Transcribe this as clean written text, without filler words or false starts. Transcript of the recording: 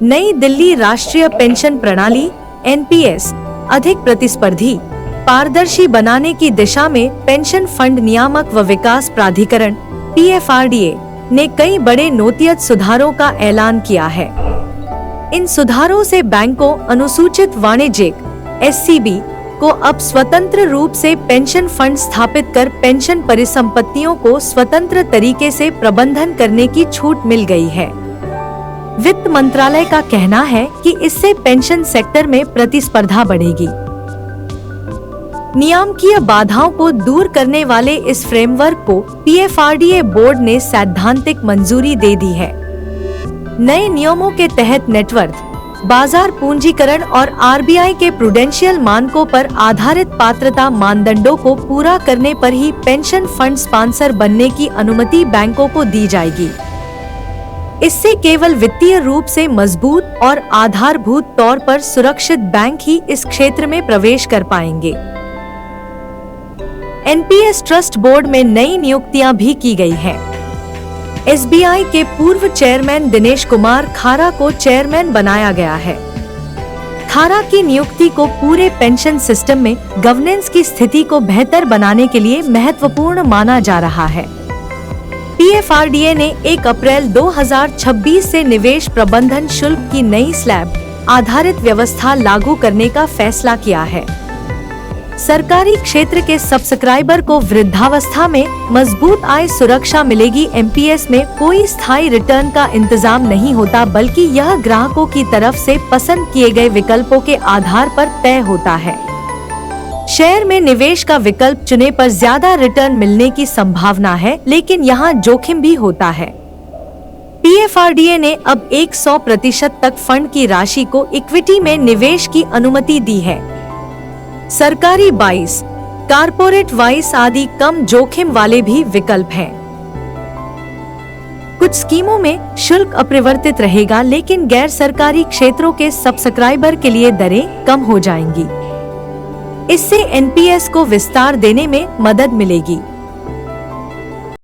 नई दिल्ली राष्ट्रीय पेंशन प्रणाली (एनपीएस) अधिक प्रतिस्पर्धी, पारदर्शी बनाने की दिशा में पेंशन फंड नियामक व विकास प्राधिकरण (पीएफआरडीए) ने कई बड़े नोतियत सुधारों का ऐलान किया है। इन सुधारों से बैंकों, अनुसूचित वाणिज्यिक (एससीबी) को अब स्वतंत्र रूप से पेंशन फंड स्थापित कर पेंशन परिसंपत्तियों को स्वतंत्र तरीके से प्रबंधन करने की छूट मिल गई है। वित्त मंत्रालय का कहना है कि इससे पेंशन सेक्टर में प्रतिस्पर्धा बढ़ेगी। नियामकीय बाधाओं को दूर करने वाले इस फ्रेमवर्क को पीएफआरडीए बोर्ड ने सैद्धांतिक मंजूरी दे दी है। नए नियमों के तहत नेटवर्थ, बाजार पूंजीकरण और आरबीआई के प्रूडेंशियल मानकों पर आधारित पात्रता मानदंडों को पूरा करने पर ही पेंशन फंड स्पॉन्सर बनने की अनुमति बैंकों को दी जाएगी। इससे केवल वित्तीय रूप से मजबूत और आधारभूत तौर पर सुरक्षित बैंक ही इस क्षेत्र में प्रवेश कर पाएंगे। एनपीएस ट्रस्ट बोर्ड में नई नियुक्तियां भी की गई हैं। एसबीआई के पूर्व चेयरमैन दिनेश कुमार खारा को चेयरमैन बनाया गया है। खारा की नियुक्ति को पूरे पेंशन सिस्टम में गवर्नेंस की स्थिति को बेहतर बनाने के लिए महत्वपूर्ण माना जा रहा है। पीएफआरडीए ने 1 अप्रैल 2026 से निवेश प्रबंधन शुल्क की नई स्लैब आधारित व्यवस्था लागू करने का फैसला किया है। सरकारी क्षेत्र के सब्सक्राइबर को वृद्धावस्था में मजबूत आय सुरक्षा मिलेगी। एमपीएस में कोई स्थायी रिटर्न का इंतजाम नहीं होता, बल्कि यह ग्राहकों की तरफ से पसंद किए गए विकल्पों के आधार पर तय होता है। शेयर में निवेश का विकल्प चुने पर ज्यादा रिटर्न मिलने की संभावना है, लेकिन यहाँ जोखिम भी होता है। पीएफआरडीए ने अब 100% तक फंड की राशि को इक्विटी में निवेश की अनुमति दी है। सरकारी 22, कारपोरेट 22 आदि कम जोखिम वाले भी विकल्प हैं। कुछ स्कीमों में शुल्क अपरिवर्तित रहेगा, लेकिन गैर सरकारी क्षेत्रों के सब्सक्राइबर के लिए दरें कम हो जाएंगी। इससे एनपीएस को विस्तार देने में मदद मिलेगी।